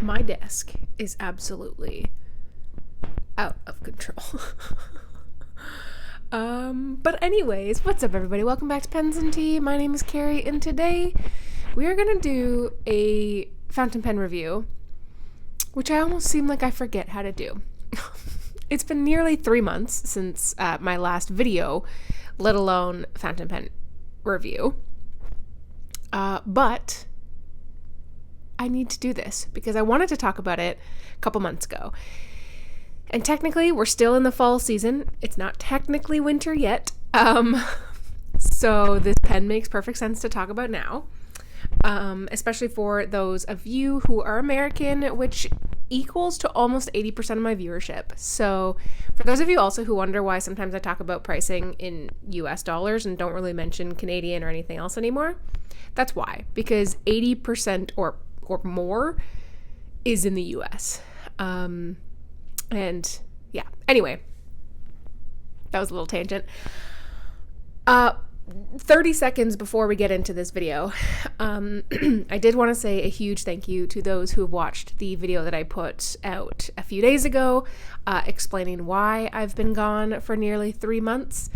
My desk is absolutely out of control. But anyways, what's up everybody? Welcome back to Pens and Tea. My name is Carrie, and today we are going to do a fountain pen review, which I almost seem like I forget how to do. It's been nearly 3 months since my last video, let alone fountain pen review. But I need to do this because I wanted to talk about it a couple months ago. And technically, we're still in the fall season. It's not technically winter yet. So this pen makes perfect sense to talk about now. Especially for those of you who are American, which equals to almost 80% of my viewership. So for those of you also who wonder why sometimes I talk about pricing in US dollars and don't really mention Canadian or anything else anymore, that's why. Because 80% or more is in the US. And yeah, anyway, that was a little tangent. 30 seconds before we get into this video, I did want to say a huge thank you to those who have watched the video that I put out a few days ago, explaining why I've been gone for nearly 3 months.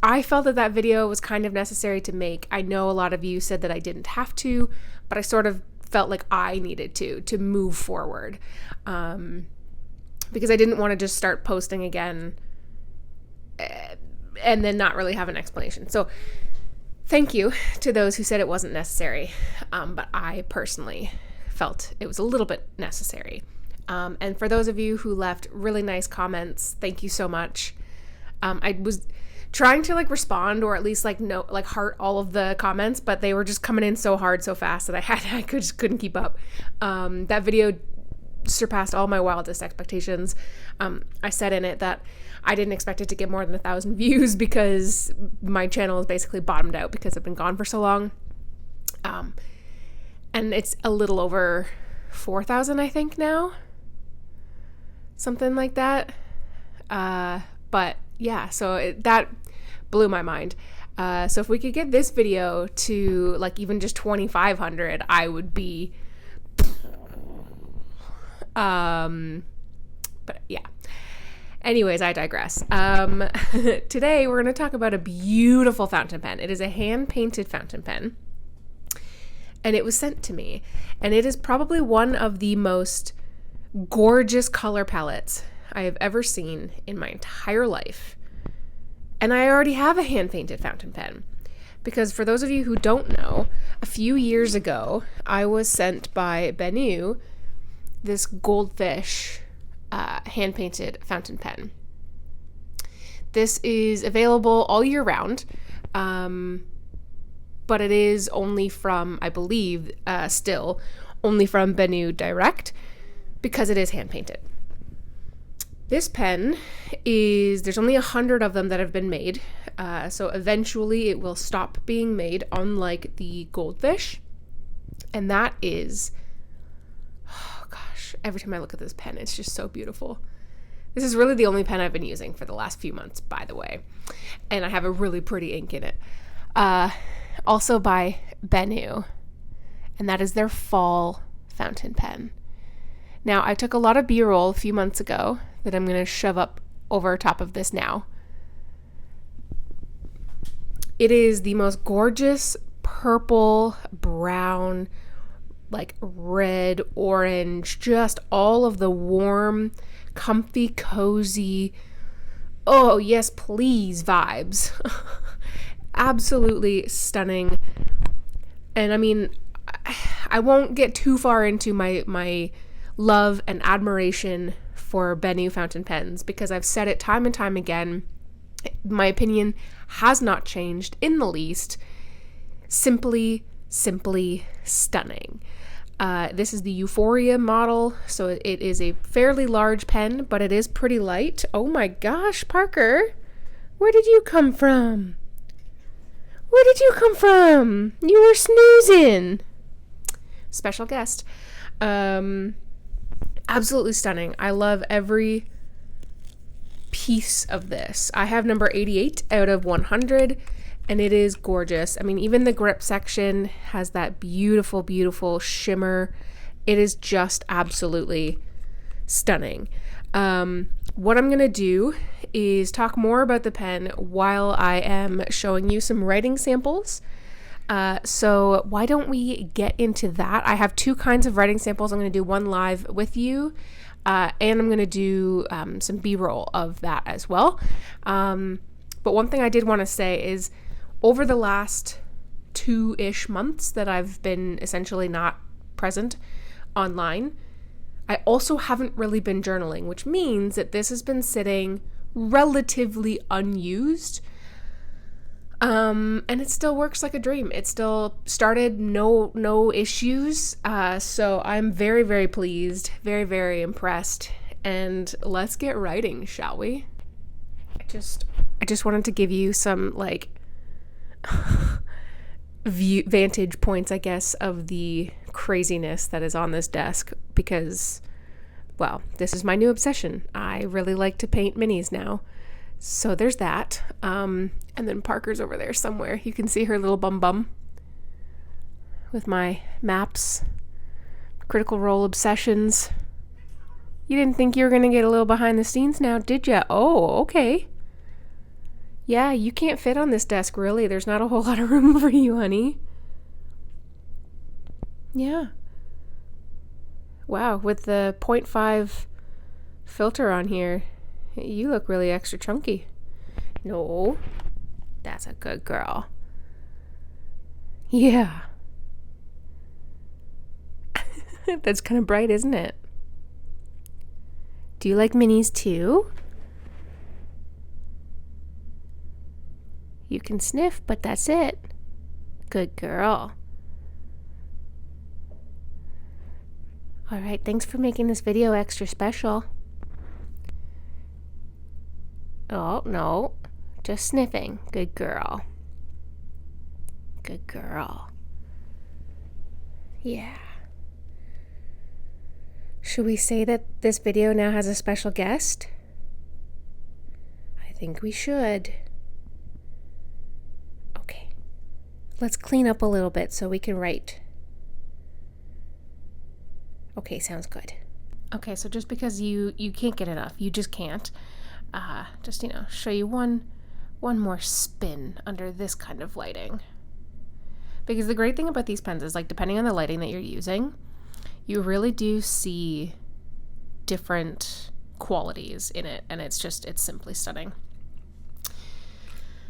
I felt that video was kind of necessary to make. I know a lot of you said that I didn't have to, but I sort of felt like I needed to move forward, because I didn't want to just start posting again and then not really have an explanation. So thank you to those who said it wasn't necessary, but I personally felt it was a little bit necessary. And for those of you who left really nice comments, thank you so much. I was trying to respond or at least heart all of the comments, but they were just coming in so hard so fast that I just couldn't keep up. That video surpassed all my wildest expectations. I said in it that I didn't expect it to get more than 1,000 views because my channel is basically bottomed out because I've been gone for so long. And it's a little over 4,000, I think now. Something like that. But yeah, so that blew my mind. So if we could get this video to even just 2,500, I would be, but yeah. Anyways, I digress. Today we're going to talk about a beautiful fountain pen. It is a hand-painted fountain pen, and it was sent to me, and it is probably one of the most gorgeous color palettes I have ever seen in my entire life. And I already have a hand-painted fountain pen, because for those of you who don't know, a few years ago, I was sent by Benu this goldfish hand-painted fountain pen. This is available all year round, but it is only from, I believe, still only from Benu Direct, because it is hand-painted. This pen there's only 100 of them that have been made, so eventually it will stop being made, unlike the goldfish, and that is, oh gosh, every time I look at this pen, it's just so beautiful. This is really the only pen I've been using for the last few months, by the way, and I have a really pretty ink in it. Also by Benu, and that is their fall fountain pen. Now, I took a lot of B-roll a few months ago that I'm going to shove up over top of this now. It is the most gorgeous purple, brown, red, orange, just all of the warm, comfy, cozy, oh yes please vibes. Absolutely stunning. And I mean, I won't get too far into my love and admiration for Benu fountain pens, because I've said it time and time again. My opinion has not changed in the least. Simply stunning. This is the Euphoria model, so it is a fairly large pen, but it is pretty light. Oh my gosh, Parker, where did you come from? Where did you come from? You were snoozing. Special guest. Absolutely stunning. I love every piece of this. I have number 88 out of 100, and it is gorgeous. I mean, even the grip section has that beautiful, beautiful shimmer. It is just absolutely stunning. What I'm going to do is talk more about the pen while I am showing you some writing samples. So why don't we get into that? I have two kinds of writing samples. I'm going to do one live with you, and I'm going to do some B-roll of that as well. But one thing I did want to say is over the last 2-ish months that I've been essentially not present online, I also haven't really been journaling, which means that this has been sitting relatively unused. And it still works like a dream. It still started no issues. So I'm very, very pleased, very, very impressed. And let's get writing, shall we? I just wanted to give you some like vantage points, I guess, of the craziness that is on this desk because, well, this is my new obsession. I really like to paint minis now. So there's that. And then Parker's over there somewhere. You can see her little bum with my maps, Critical Role obsessions. You didn't think you were going to get a little behind the scenes now, did ya? Oh, okay. Yeah, you can't fit on this desk, really. There's not a whole lot of room for you, honey. Yeah. Wow, with the 0.5 filter on here, you look really extra chunky. No, that's a good girl. Yeah. That's kind of bright, isn't it? Do you like minis too? You can sniff, but that's it. Good girl. All right, thanks for making this video extra special. Oh, no, just sniffing. Good girl. Good girl. Yeah. Should we say that this video now has a special guest? I think we should. Okay. Let's clean up a little bit so we can write. Okay, sounds good. Okay, so just because you can't get enough, you just can't. Just, show you one more spin under this kind of lighting. Because the great thing about these pens is, like, depending on the lighting that you're using, you really do see different qualities in it, and it's simply stunning.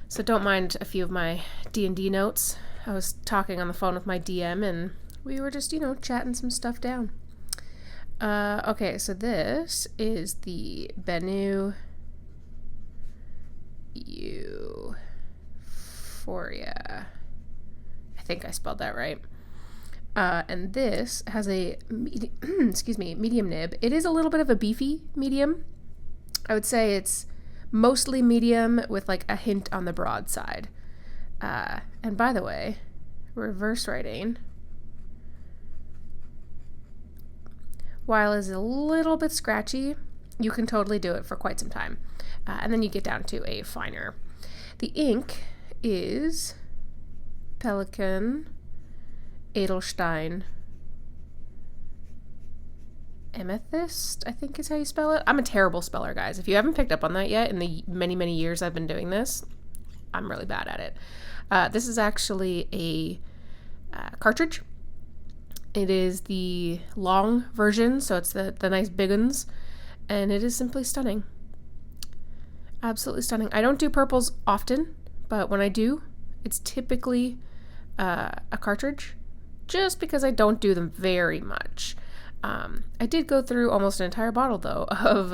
So don't mind a few of my D&D notes. I was talking on the phone with my DM, and we were just, chatting some stuff down. Okay, so this is the Benu Euphoria. I think I spelled that right. And this has a medium nib. It is a little bit of a beefy medium. I would say it's mostly medium with like a hint on the broad side. And by the way, reverse writing, while is a little bit scratchy, you can totally do it for quite some time. And then you get down to a finer. The ink is Pelican Edelstein Amethyst, I think is how you spell it. I'm a terrible speller, guys. If you haven't picked up on that yet in the many, many years I've been doing this, I'm really bad at it. This is actually a cartridge. It is the long version, so it's the nice big ones, and it is simply stunning. Absolutely stunning. I don't do purples often, but when I do, it's typically a cartridge, just because I don't do them very much. I did go through almost an entire bottle, though, of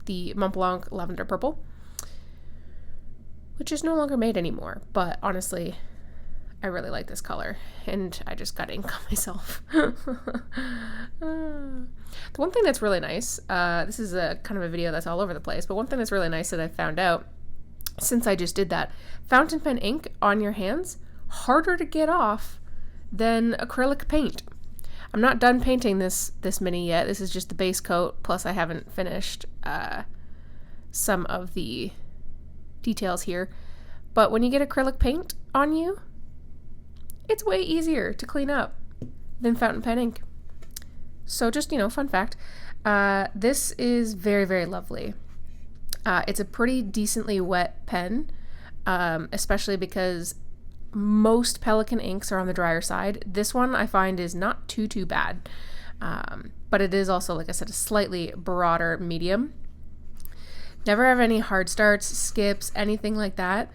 the Mont Blanc Lavender Purple, which is no longer made anymore, but honestly, I really like this color, and I just got ink on myself. The one thing that's really nice, this is a kind of a video that's all over the place, but one thing that's really nice that I found out since I just did that, fountain pen ink on your hands, harder to get off than acrylic paint. I'm not done painting this mini yet. This is just the base coat, plus I haven't finished some of the details here. But when you get acrylic paint on you, it's way easier to clean up than fountain pen ink. So just, fun fact. This is very, very lovely. It's a pretty decently wet pen, especially because most Pelikan inks are on the drier side. This one I find is not too bad, but it is also, like I said, a slightly broader medium. Never have any hard starts, skips, anything like that.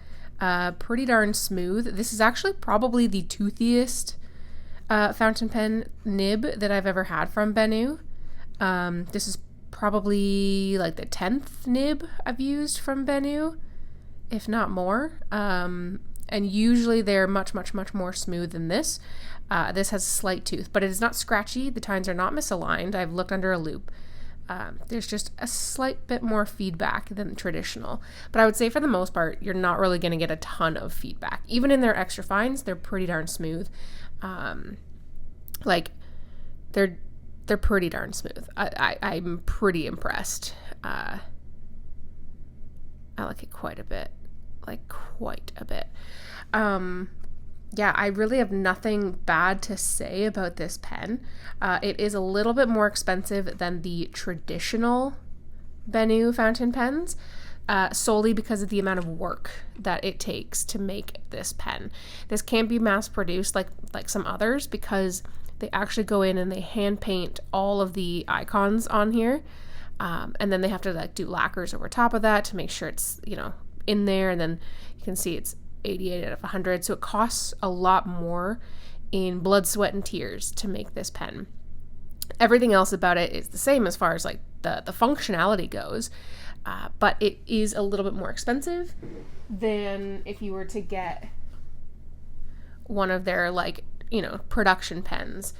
Pretty darn smooth. This is actually probably the toothiest fountain pen nib that I've ever had from Benu. This is probably like the 10th nib I've used from Benu, if not more. And usually they're much more smooth than this. This has a slight tooth, but it is not scratchy. The tines are not misaligned. I've looked under a loop. There's just a slight bit more feedback than traditional. But I would say for the most part, you're not really going to get a ton of feedback. Even in their extra fines, they're pretty darn smooth. They're pretty darn smooth. I'm pretty impressed. I like it quite a bit. Yeah, I really have nothing bad to say about this pen. It is a little bit more expensive than the traditional Benu fountain pens, solely because of the amount of work that it takes to make this pen. This can't be mass produced like some others, because they actually go in and they hand paint all of the icons on here, and then they have to do lacquers over top of that to make sure it's in there, and then you can see it's 88 out of 100. So it costs a lot more in blood, sweat, and tears to make this pen. Everything else about it is the same as far as the functionality goes, but it is a little bit more expensive than if you were to get one of their production pens,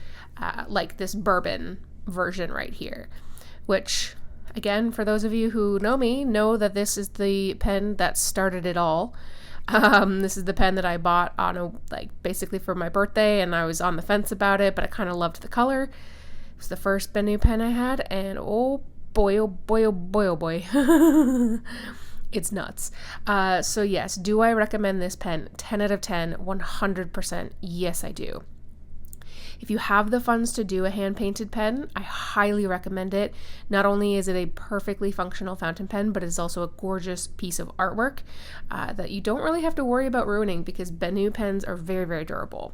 like this bourbon version right here, which, again, for those of you who know me, know that this is the pen that started it all. This is the pen that I bought on basically for my birthday, and I was on the fence about it, but I kind of loved the color. It was the first Benu pen I had, and oh boy, it's nuts. So yes, do I recommend this pen? 10 out of 10, 100%. Yes, I do. If you have the funds to do a hand-painted pen, I highly recommend it. Not only is it a perfectly functional fountain pen, but it's also a gorgeous piece of artwork that you don't really have to worry about ruining, because Benu pens are very, very durable.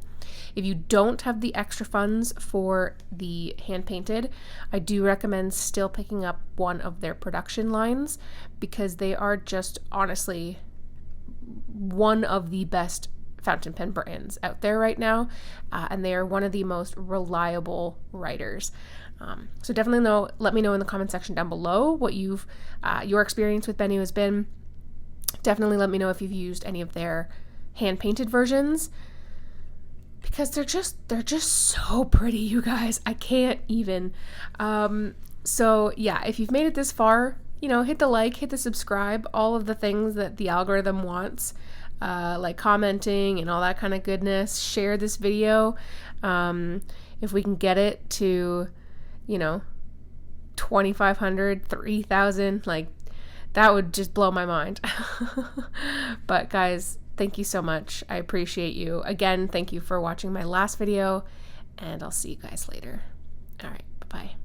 If you don't have the extra funds for the hand-painted, I do recommend still picking up one of their production lines, because they are just honestly one of the best fountain pen brands out there right now, and they are one of the most reliable writers. So definitely let me know in the comment section down below what your experience with Benu has been. Definitely let me know if you've used any of their hand-painted versions, because they're just so pretty, you guys. I can't even. So yeah, if you've made it this far, hit the like, hit the subscribe, all of the things that the algorithm wants. Like commenting and all that kind of goodness. Share this video. If we can get it to 2,500, 3,000, that would just blow my mind. But guys, thank you so much. I appreciate you. Again, thank you for watching my last video, and I'll see you guys later. All right, bye-bye.